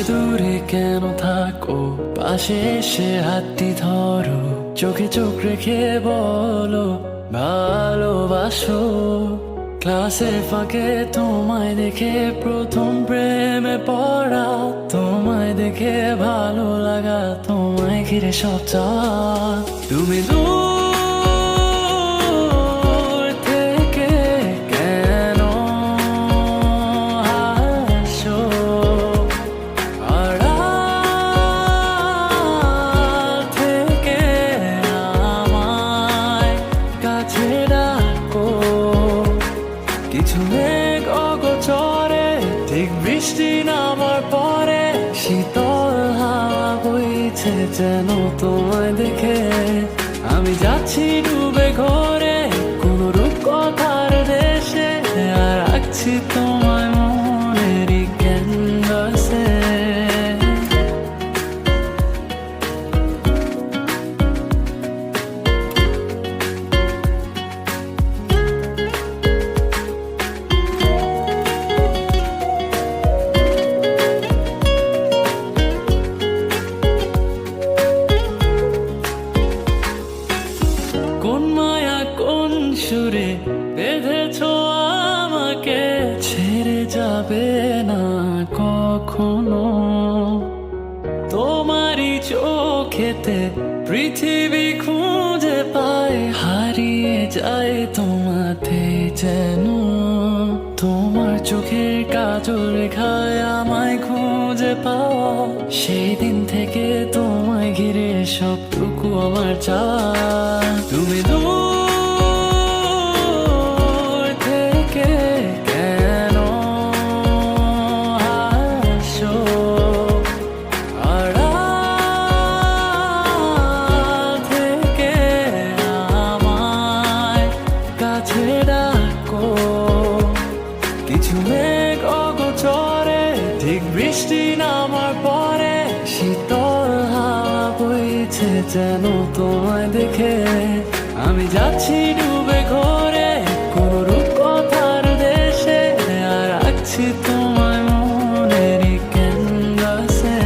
দূরে কেন থাকো, পাশে এসে হাতটি ধরো, চোখে চোখ রেখে বলো ভালোবাসো। ক্লাসের ফাঁকে তোমায় দেখে প্রথম প্রেমে পড়া, তোমায় দেখে ভালো লাগা, তোমায় ঘিরে সব চাওয়া। তুমি দূর থেকে কেন আসো, আড়াল থেকে আমায় কাছে ডাকো। কিছু মেঘ অগোচরে, ঠিক বৃষ্টি নামার পরে, শীতল হাওয়া বইছে যেন তোমায় দেখে। আমি যাচ্ছি ডুবে ঘরে কোনো রূপকথার দেশে, আর রাখছি তোমায় মনেরই ক্যানভাসে। কোন মায়া কোন সুরে বেঁধেছো আমাকে, ছেড়ে যাবে না কখনো। তোমারই চোখেতে পৃথিবী খুঁজে পায়, হারিয়ে যায় তোমাতে যেন। তোমার চোখের কাজল রেখায় আমায় খুঁজে পাওয়া, সেই দিন থেকে তোমায় ঘিরে সবটুকু আমার চাওয়া। তুমি দূর থেকে কেন আসো, আড়াল থেকে আমায় কাছে ডাকো। কিছু মেঘ অগোচরে, ঠিক বৃষ্টি নামার পরে, শীতল হাওয়া বইছে যেন তোমায় দেখে। আমি যাচ্ছি ডুবে ঘরে কোনো রূপকথার দেশে, আর রাখছি তোমায় মনেরই ক্যানভাসে।